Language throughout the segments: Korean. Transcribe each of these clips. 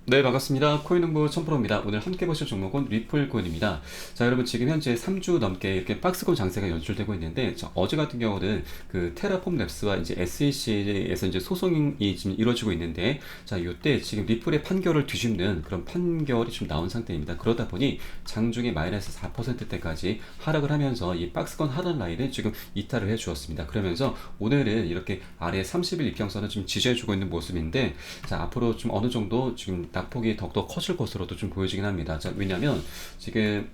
네, 반갑습니다. 코인농부 천프로입니다. 오늘 함께 보실 종목은 리플코인입니다. 자, 여러분 지금 현재 3주 넘게 이렇게 박스권 장세가 연출되고 있는데, 자, 어제 같은 경우는 그 테라폼 랩스와 이제 SEC에서 이제 소송이 지금 이루어지고 있는데, 자, 요때 지금 리플의 판결을 뒤집는 그런 판결이 좀 나온 상태입니다. 그러다 보니 장중에 마이너스 4%대까지 하락을 하면서 이 박스권 하단 라인을 지금 이탈을 해 주었습니다. 그러면서 오늘은 이렇게 아래 30일 이평선을 지금 지지해 주고 있는 모습인데, 자, 앞으로 좀 어느 정도 지금 낙폭이 더욱더 커질 것으로도 좀 보여지긴 합니다. 자, 왜냐면 지금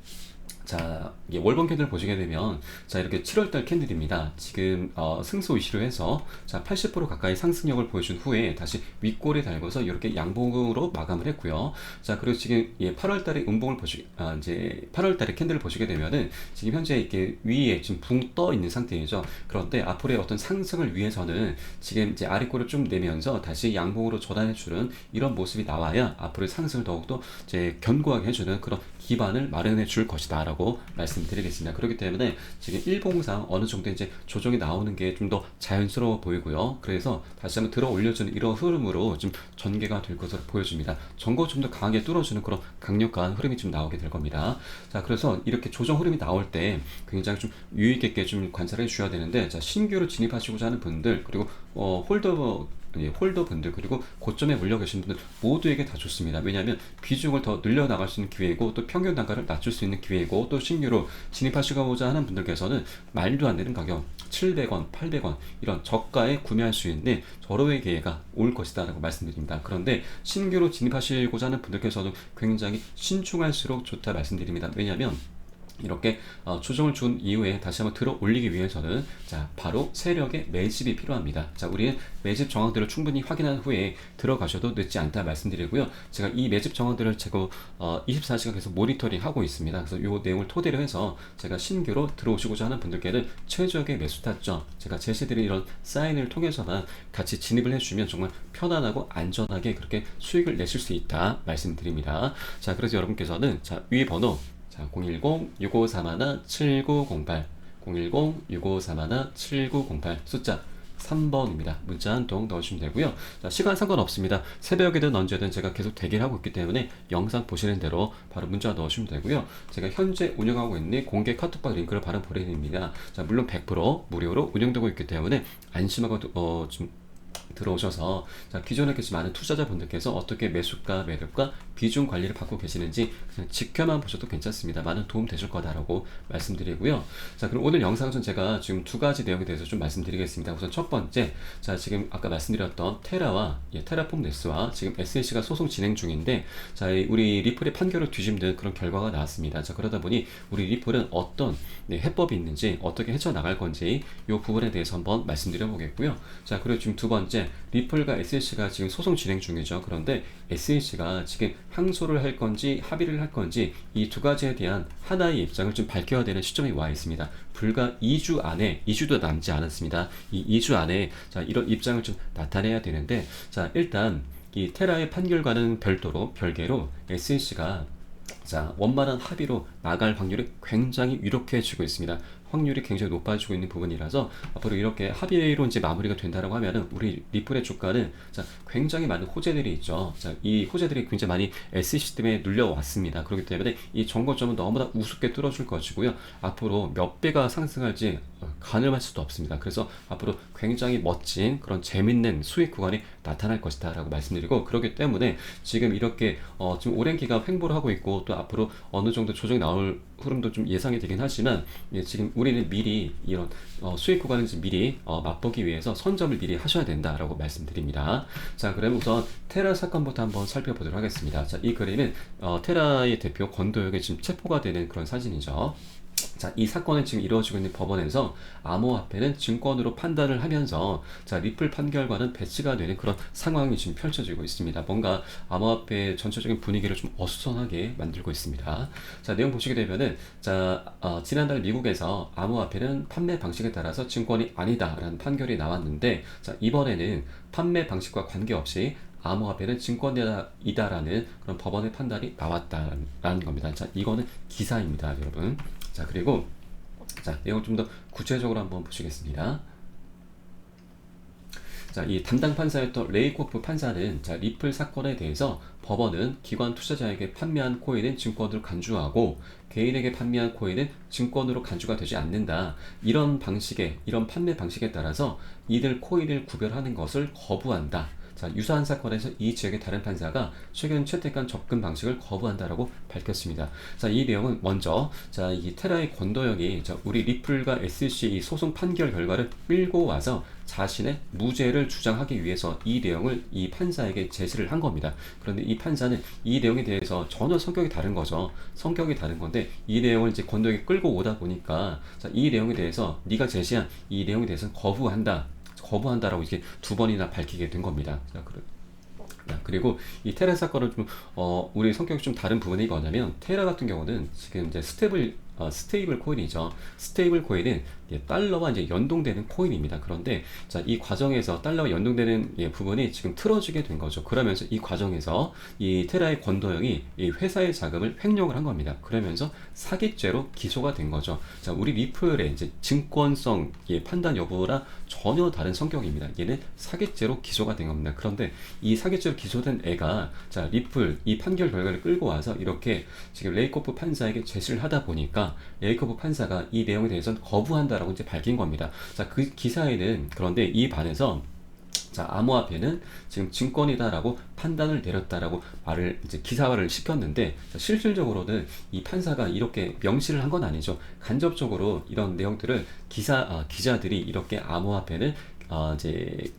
자, 이게 월봉 캔들 보시게 되면, 자, 이렇게 7월달 캔들입니다. 지금, 승소 이슈로 해서, 자, 80% 가까이 상승력을 보여준 후에 다시 윗골에 달고서 이렇게 양봉으로 마감을 했고요. 자, 그리고 지금, 8월달에 음봉을 이제 8월달에 캔들을 보시게 되면은, 지금 현재 이렇게 위에 지금 붕 떠 있는 상태이죠. 그런데 앞으로의 어떤 상승을 위해서는 지금 이제 아래골을 좀 내면서 다시 양봉으로 전환해주는 이런 모습이 나와야 앞으로의 상승을 더욱더 이제 견고하게 해주는 그런 기반을 마련해 줄 것이다 라고 말씀드리겠습니다. 그렇기 때문에 지금 일봉상 어느 정도 이제 조정이 나오는 게 좀 더 자연스러워 보이고요. 그래서 다시 한번 들어 올려주는 이런 흐름으로 좀 전개가 될 것으로 보여집니다. 전고 좀 더 강하게 뚫어주는 그런 강력한 흐름이 좀 나오게 될 겁니다. 자, 그래서 이렇게 조정 흐름이 나올 때 굉장히 좀 유의 깊게 좀 관찰해 주셔야 되는데, 자, 신규로 진입하시고자 하는 분들, 그리고 홀더 분들, 그리고 고점에 물려 계신 분들 모두에게 다 좋습니다. 왜냐하면 비중을 더 늘려 나갈 수 있는 기회이고, 또 평균 단가를 낮출 수 있는 기회이고, 또 신규로 진입하시고자 하는 분들께서는 말도 안 되는 가격 700원, 800원 이런 저가에 구매할 수 있는 절호의 기회가 올 것이다 라고 말씀드립니다. 그런데 신규로 진입하시고자 하는 분들께서는 굉장히 신중할수록 좋다 말씀드립니다. 왜냐하면 이렇게 조정을 준 이후에 다시 한번 들어 올리기 위해서는, 자, 바로 세력의 매집이 필요합니다. 자, 우리는 매집 정황들을 충분히 확인한 후에 들어가셔도 늦지 않다 말씀드리고요. 제가 이 매집 정황들을 제가 24시간 계속 모니터링 하고 있습니다. 그래서 이 내용을 토대로 해서 제가 신규로 들어오시고자 하는 분들께는 최적의 매수 타점, 제가 제시드린 이런 사인을 통해서만 같이 진입을 해주시면 정말 편안하고 안전하게 그렇게 수익을 내실 수 있다 말씀드립니다. 자, 그래서 여러분께서는, 자, 위 번호, 자, 010-6531-7908, 010-6531-7908 숫자 3번입니다. 문자 한 통 넣어주시면 되고요. 자, 시간 상관없습니다. 새벽이든 언제든 제가 계속 대기를 하고 있기 때문에 영상 보시는 대로 바로 문자 넣으시면 되고요. 제가 현재 운영하고 있는 공개 카톡방 링크를 바로 보내드립니다. 자, 물론 100% 무료로 운영되고 있기 때문에 안심하고 좀 들어오셔서, 자, 기존에 계신 많은 투자자분들께서 어떻게 매수가, 매도가, 비중 관리를 받고 계시는지 그냥 지켜만 보셔도 괜찮습니다. 많은 도움 되실 거다라고 말씀드리고요. 자, 그럼 오늘 영상은 제가 지금 두 가지 내용에 대해서 좀 말씀드리겠습니다. 우선 첫 번째, 자, 지금 아까 말씀드렸던 테라와 테라폼 넥스와 지금 SEC가 소송 진행 중인데, 자, 우리 리플의 판결을 뒤집는 그런 결과가 나왔습니다. 자, 그러다 보니 우리 리플은 어떤 해법이 있는지, 어떻게 헤쳐나갈 건지 이 부분에 대해서 한번 말씀드려 보겠고요. 자, 그리고 지금 두 번째, 리플과 SEC가 지금 소송 진행 중이죠. 그런데 SEC가 지금 항소를 할 건지 합의를 할 건지 이 두 가지에 대한 하나의 입장을 좀 밝혀야 되는 시점이 와 있습니다. 불과 2주 안에, 2주도 남지 않았습니다. 이 2주 안에, 자, 이런 입장을 좀 나타내야 되는데, 자, 일단 이 테라의 판결과는 별개로 SEC가, 자, 원만한 합의로 나갈 확률이 굉장히 유력해지고 있습니다. 확률이 굉장히 높아지고 있는 부분이라서 앞으로 이렇게 합의로 이제 마무리가 된다라고 하면은 우리 리플의 주가는, 자, 굉장히 많은 호재들이 있죠. 자, 이 호재들이 굉장히 많이 SEC 때문에 눌려왔습니다. 그렇기 때문에 이 정거점은 너무나 우습게 뚫어줄 것이고요. 앞으로 몇 배가 상승할지 가늠할 수도 없습니다. 그래서 앞으로 굉장히 멋진 그런 재밌는 수익 구간이 나타날 것이다 라고 말씀드리고, 그렇기 때문에 지금 이렇게 지금 오랜 기간 횡보를 하고 있고, 또 앞으로 어느 정도 조정이 나올 흐름도 좀 예상이 되긴 하지만, 지금 우리는 미리 이런 수익 구간을 미리 맛보기 위해서 선점을 미리 하셔야 된다라고 말씀드립니다. 자, 그럼 우선 테라 사건부터 한번 살펴보도록 하겠습니다. 자, 이 그림은 테라의 대표 권도혁이 지금 체포가 되는 그런 사진이죠. 자, 이 사건은 지금 이루어지고 있는 법원에서 암호화폐는 증권으로 판단을 하면서, 자, 리플 판결과는 배치가 되는 그런 상황이 지금 펼쳐지고 있습니다. 뭔가 암호화폐 전체적인 분위기를 좀 어수선하게 만들고 있습니다. 자, 내용 보시게 되면은, 자, 지난달 미국에서 암호화폐는 판매 방식에 따라서 증권이 아니다라는 판결이 나왔는데, 자, 이번에는 판매 방식과 관계없이 암호화폐는 증권이다라는 그런 법원의 판단이 나왔다라는 겁니다. 자, 이거는 기사입니다, 여러분. 자, 그리고, 자, 내용 좀 더 구체적으로 한번 보시겠습니다. 자, 이 담당 판사였던 레이코프 판사는 자, 리플 사건에 대해서 법원은 기관 투자자에게 판매한 코인은 증권으로 간주하고 개인에게 판매한 코인은 증권으로 간주가 되지 않는다. 이런 판매 방식에 따라서 이들 코인을 구별하는 것을 거부한다. 자, 유사한 사건에서 이 지역의 다른 판사가 최근 채택한 접근 방식을 거부한다라고 밝혔습니다. 자, 이 내용은 먼저 자, 이 테라의 권도영이 자, 우리 리플과 SEC 이 소송 판결 결과를 끌고 와서 자신의 무죄를 주장하기 위해서 이 내용을 이 판사에게 제시를 한 겁니다. 그런데 이 판사는 이 내용에 대해서 전혀 성격이 다른 거죠. 성격이 다른 건데 이 내용을 이제 권도영이 끌고 오다 보니까 자, 이 내용에 대해서 네가 제시한 이 내용에 대해서는 거부한다라고 이렇게 두 번이나 밝히게 된 겁니다. 자, 그리고 이 테라 사건은 좀 우리 성격이 좀 다른 부분이 뭐냐면 테라 같은 경우는 지금 이제 스테이블 코인이죠. 스테이블 코인은 달러와 이제 연동되는 코인입니다. 그런데 자, 이 과정에서 달러와 연동되는 부분이 지금 틀어지게 된 거죠. 그러면서 이 과정에서 이 테라의 권도영이 이 회사의 자금을 횡령을 한 겁니다. 그러면서 사기죄로 기소가 된 거죠. 자, 우리 리플의 이제 증권성 판단 여부랑 전혀 다른 성격입니다. 얘는 사기죄로 기소가 된 겁니다. 그런데 이 사기죄로 기소된 애가 자, 리플 이 판결 결과를 끌고 와서 이렇게 지금 레이코프 판사에게 제시를 하다 보니까 레이코프 판사가 이 내용에 대해서는 거부한다라고 이제 밝힌 겁니다. 자, 그 기사에는 그런데 이 반에서 자, 암호화폐는 지금 증권이다라고 판단을 내렸다라고 말을 이제 기사화를 시켰는데 자, 실질적으로는 이 판사가 이렇게 명시를 한 건 아니죠. 간접적으로 이런 내용들을 기자들이 이렇게 암호화폐는 이제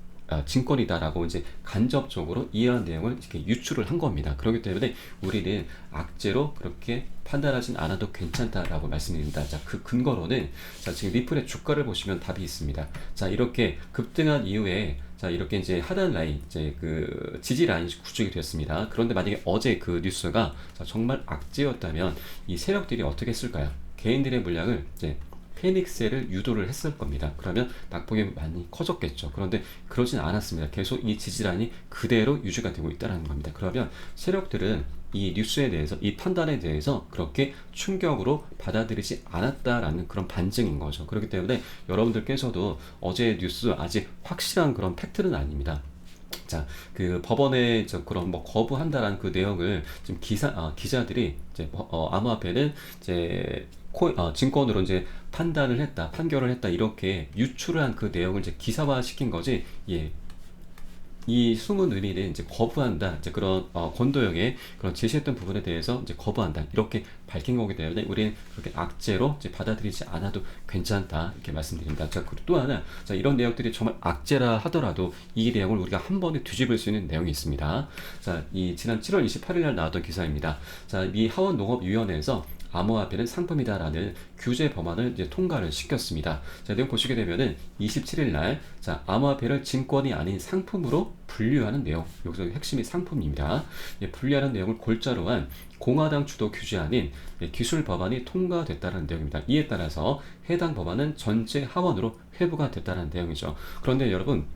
증권이다라고 이제 간접적으로 이해한 내용을 이렇게 유출을 한 겁니다. 그렇기 때문에 우리는 악재로 그렇게 판단하진 않아도 괜찮다라고 말씀드립니다. 자, 그 근거로는 자, 지금 리플의 주가를 보시면 답이 있습니다. 자, 이렇게 급등한 이후에 자, 이렇게 이제 하단 라인, 이제 그 지지 라인이 구축이 되었습니다. 그런데 만약에 어제 그 뉴스가 자, 정말 악재였다면 이 세력들이 어떻게 했을까요? 개인들의 물량을 이제 페닉스를 유도를 했을 겁니다. 그러면 낙폭이 많이 커졌겠죠. 그런데 그러진 않았습니다. 계속 이 지지라인이 그대로 유지가 되고 있다는 겁니다. 그러면 세력들은 이 뉴스에 대해서, 이 판단에 대해서 그렇게 충격으로 받아들이지 않았다라는 그런 반증인 거죠. 그렇기 때문에 여러분들께서도 어제 뉴스 아직 확실한 그런 팩트는 아닙니다. 자, 그 법원의 그런 뭐 거부한다라는 그 내용을 지금 기자들이 이제 암호화폐는 이제 증권으로 이제 판결을 했다 이렇게 유출을 한 그 내용을 이제 기사화 시킨 거지. 예. 이 숨은 의미는 이제 거부한다. 이제 그런 권도영의 그런 제시했던 부분에 대해서 이제 거부한다. 이렇게 밝힌 거기 때문에 우리는 그렇게 악재로 이제 받아들이지 않아도 괜찮다. 이렇게 말씀드립니다. 자, 그리고 또 하나, 자, 이런 내용들이 정말 악재라 하더라도 이 내용을 우리가 한 번에 뒤집을 수 있는 내용이 있습니다. 자, 이 지난 7월 28일 날 나왔던 기사입니다. 자, 미 하원농업위원회에서 암호화폐는 상품이다라는 규제 법안을 이제 통과를 시켰습니다. 자, 내용 보시게 되면은 27일 날, 자, 암호화폐를 증권이 아닌 상품으로 분류하는 내용. 여기서 핵심이 상품입니다. 분류하는 내용을 골자로 한 공화당 주도 규제안인 기술 법안이 통과됐다는 내용입니다. 이에 따라서 해당 법안은 전체 하원으로 회부가 됐다는 내용이죠. 그런데 여러분,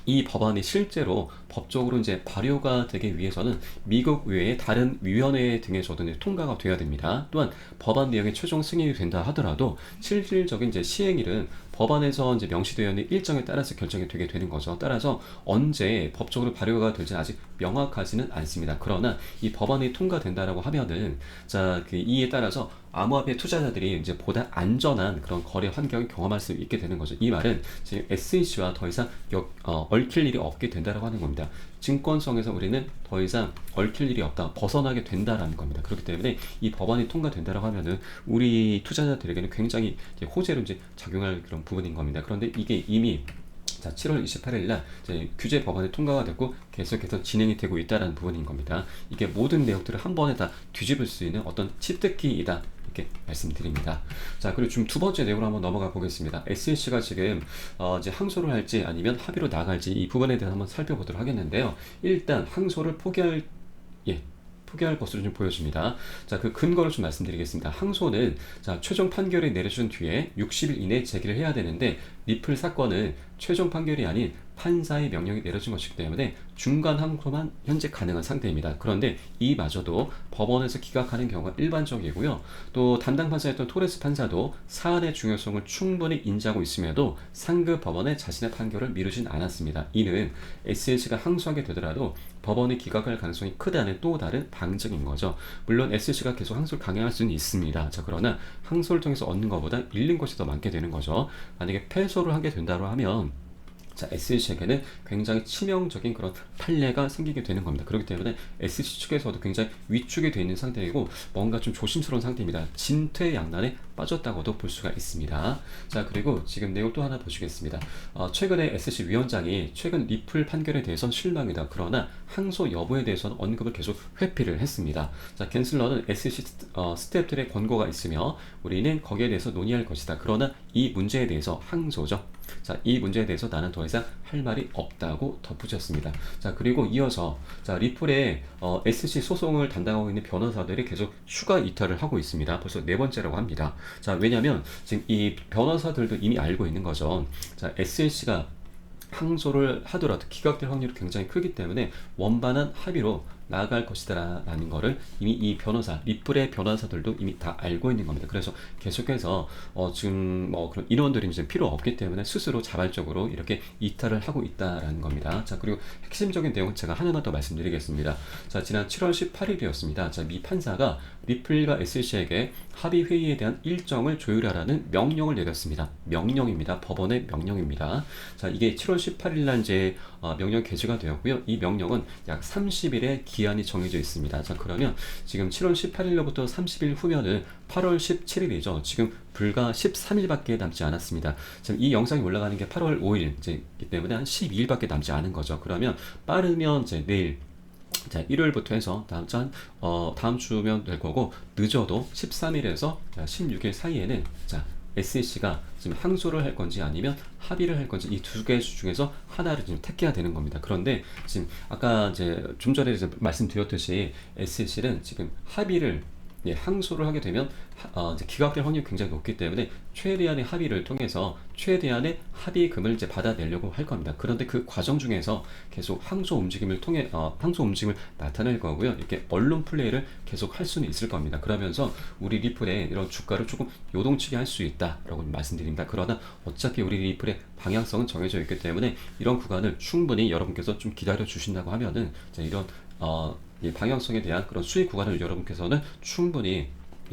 이 법안이 실제로 법적으로 이제 발효가 되기 위해서는 미국 외의 다른 위원회 등에서도 통과가 돼야 됩니다. 또한 법안 내용이 최종 승인이 된다 하더라도 실질적인 이제 시행일은 법안에서 이제 명시되어 있는 일정에 따라서 결정이 되게 되는 거죠. 따라서 언제 법적으로 발효가 될지 아직 명확하지는 않습니다. 그러나 이 법안이 통과된다라고 하면은 자, 이에 따라서 암호화폐 투자자들이 이제 보다 안전한 그런 거래 환경을 경험할 수 있게 되는 거죠. 이 말은 지금 SEC와 더 이상 얽힐 일이 없게 된다라고 하는 겁니다. 증권성에서 우리는 더 이상 얽힐 일이 없다, 벗어나게 된다라는 겁니다. 그렇기 때문에 이 법안이 통과된다라고 하면은 우리 투자자들에게는 굉장히 이제 호재로 이제 작용할 그런 부분인 겁니다. 그런데 이게 이미 자, 7월 28일 날 규제 법안이 통과가 됐고 계속해서 진행이 되고 있다는 부분인 겁니다. 이게 모든 내용들을 한 번에 다 뒤집을 수 있는 어떤 칩특기이다. 이렇게 말씀드립니다. 자, 그리고 지금 두 번째 내용으로 한번 넘어가 보겠습니다. SEC가 지금 이제 항소를 할지 아니면 합의로 나갈지 이 부분에 대해서 한번 살펴보도록 하겠는데요. 일단 항소를 포기할 것으로 좀 보여집니다. 자, 그 근거를 좀 말씀드리겠습니다. 항소는 자, 최종 판결이 내려준 뒤에 60일 이내에 제기를 해야 되는데 리플 사건은 최종 판결이 아닌 판사의 명령이 내려진 것이기 때문에 중간 항소만 현재 가능한 상태입니다. 그런데 이마저도 법원에서 기각하는 경우가 일반적이고요. 또 담당 판사였던 토레스 판사도 사안의 중요성을 충분히 인지하고 있음에도 상급 법원에 자신의 판결을 미루진 않았습니다. 이는 SLC가 항소하게 되더라도 법원이 기각할 가능성이 크다는 또 다른 방증인 거죠. 물론 SLC가 계속 항소를 강행할 수는 있습니다. 자, 그러나 항소를 통해서 얻는 것보다 잃는 것이 더 많게 되는 거죠. 만약에 패소를 하게 된다고 하면 자, SC에게는 굉장히 치명적인 그런 판례가 생기게 되는 겁니다. 그렇기 때문에 SC 측에서도 굉장히 위축이 되어 있는 상태이고 뭔가 좀 조심스러운 상태입니다. 진퇴양난에 빠졌다고도 볼 수가 있습니다. 자, 그리고 지금 내용 또 하나 보시겠습니다. 최근에 SC 위원장이 최근 리플 판결에 대해서는 실망이다. 그러나 항소 여부에 대해서는 언급을 계속 회피를 했습니다. 자, 갠슬러는 SC 스태프들의 권고가 있으며 우리는 거기에 대해서 논의할 것이다. 그러나 이 문제에 대해서 항소죠. 자, 이 문제에 대해서 나는 더 이상 할 말이 없다고 덧붙였습니다. 자, 그리고 이어서 자, 리플의 SC 소송을 담당하고 있는 변호사들이 계속 추가 이탈을 하고 있습니다. 벌써 네 번째라고 합니다. 자, 왜냐하면 지금 이 변호사들도 이미 알고 있는 거죠. 자, SLC가 항소를 하더라도 기각될 확률이 굉장히 크기 때문에 원만한 합의로 나아갈 것이다 라는 거를 이미 이 변호사, 리플의 변호사들도 이미 다 알고 있는 겁니다. 그래서 계속해서 지금 뭐 그런 인원들이 이제 필요 없기 때문에 스스로 자발적으로 이렇게 이탈을 하고 있다라는 겁니다. 자, 그리고 핵심적인 내용은 제가 하나만 더 말씀드리겠습니다. 자, 지난 7월 18일이었습니다. 자, 미 판사가 리플과 SC에게 합의 회의에 대한 일정을 조율하라는 명령을 내렸습니다. 명령입니다. 법원의 명령입니다. 자, 이게 7월 18일 날 이제 명령 게재가 되었고요. 이 명령은 약 30일의 기한이 정해져 있습니다. 자, 그러면 지금 7월 18일로부터 30일 후면은 8월 17일이죠. 지금 불과 13일밖에 남지 않았습니다. 지금 이 영상이 올라가는 게 8월 5일이기 때문에 한 12일밖에 남지 않은 거죠. 그러면 빠르면 이제 내일 자, 일요일부터 해서 다음 주면 될 거고 늦어도 13일에서 16일 사이에는 자, SC가 지금 항소를 할 건지 아니면 합의를 할 건지 이 두 개 중에서 하나를 지금 택해야 되는 겁니다. 그런데 지금 아까 이제 좀 전에 이제 말씀드렸듯이 SC는 지금 합의를 항소를 하게 되면 이제 기각될 확률이 굉장히 높기 때문에 최대한의 합의를 통해서 최대한의 합의금을 이제 받아내려고 할 겁니다. 그런데 그 과정 중에서 계속 항소 움직임을 통해 항소 움직임을 나타낼 거고요. 이렇게 언론 플레이를 계속 할 수는 있을 겁니다. 그러면서 우리 리플의 이런 주가를 조금 요동치게 할 수 있다라고 말씀드립니다. 그러나 어차피 우리 리플의 방향성은 정해져 있기 때문에 이런 구간을 충분히 여러분께서 좀 기다려 주신다고 하면은 이런 이 방향성에 대한 그런 수익 구간을 여러분께서는 충분히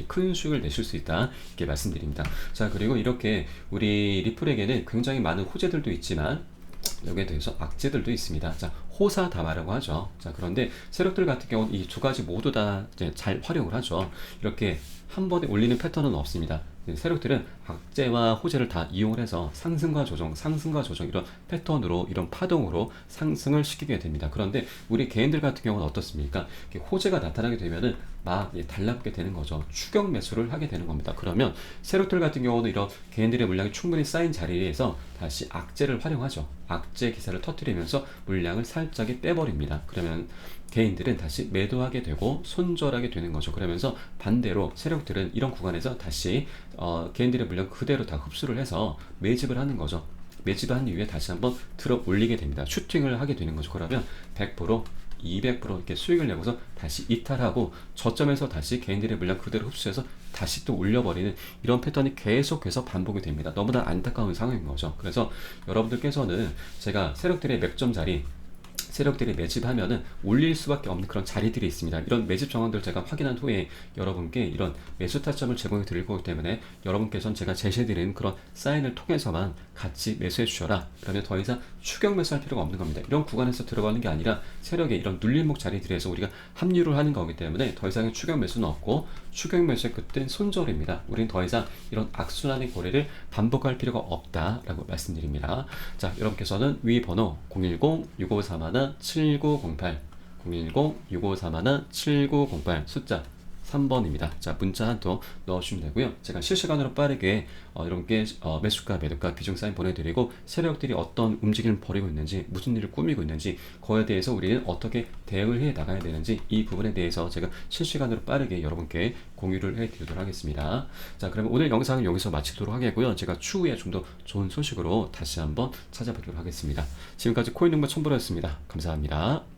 큰 수익을 내실 수 있다 이렇게 말씀드립니다. 자, 그리고 이렇게 우리 리플에게는 굉장히 많은 호재들도 있지만 여기에 대해서 악재들도 있습니다. 자, 호사다마라고 하죠. 자, 그런데 세력들 같은 경우는 이 두 가지 모두 다 잘 활용을 하죠. 이렇게 한 번에 올리는 패턴은 없습니다. 세력들은 악재와 호재를 다 이용을 해서 상승과 조정 이런 패턴으로 이런 파동으로 상승을 시키게 됩니다. 그런데 우리 개인들 같은 경우는 어떻습니까? 호재가 나타나게 되면은 막 달라붙게 되는 거죠. 추격 매수를 하게 되는 겁니다. 그러면 세력들 같은 경우는 이런 개인들의 물량이 충분히 쌓인 자리에서 다시 악재를 활용하죠. 악재 기사를 터뜨리면서 물량을 살짝 빼버립니다. 그러면 개인들은 다시 매도하게 되고 손절하게 되는 거죠. 그러면서 반대로 세력들은 이런 구간에서 다시 개인들의 물량 그대로 다 흡수를 해서 매집을 하는 거죠. 매집한 이후에 다시 한번 들어 올리게 됩니다. 슈팅을 하게 되는 거죠. 그러면 100%, 200% 이렇게 수익을 내고서 다시 이탈하고 저점에서 다시 개인들의 물량 그대로 흡수해서 다시 또 올려버리는 이런 패턴이 계속해서 반복이 됩니다. 너무나 안타까운 상황인 거죠. 그래서 여러분들께서는 제가 세력들의 맥점 자리 세력들이 매집하면은 올릴 수밖에 없는 그런 자리들이 있습니다. 이런 매집 정황들을 제가 확인한 후에 여러분께 이런 매수 타점을 제공해 드릴 거기 때문에 여러분께서는 제가 제시해드리는 그런 사인을 통해서만 같이 매수해 주셔라. 그러면 더 이상 추격 매수할 필요가 없는 겁니다. 이런 구간에서 들어가는 게 아니라 세력의 이런 눌림목 자리들에서 우리가 합류를 하는 거기 때문에 더 이상의 추격 매수는 없고 추격 매수의 끝은 손절입니다. 우리는 더 이상 이런 악순환의 고리를 반복할 필요가 없다라고 말씀드립니다. 자, 여러분께서는 위 번호 010-6531-7908 010-6531-7908 숫자 3번입니다. 자, 문자 한 통 넣어주시면 되고요. 제가 실시간으로 빠르게 여러분께 매수가, 매도가, 비중 사인 보내드리고 세력들이 어떤 움직임을 벌이고 있는지, 무슨 일을 꾸미고 있는지, 그거에 대해서 우리는 어떻게 대응을 해 나가야 되는지 이 부분에 대해서 제가 실시간으로 빠르게 여러분께 공유를 해드리도록 하겠습니다. 자, 그러면 오늘 영상은 여기서 마치도록 하겠고요. 제가 추후에 좀 더 좋은 소식으로 다시 한번 찾아뵙도록 하겠습니다. 지금까지 코인농부 첨부였습니다. 감사합니다.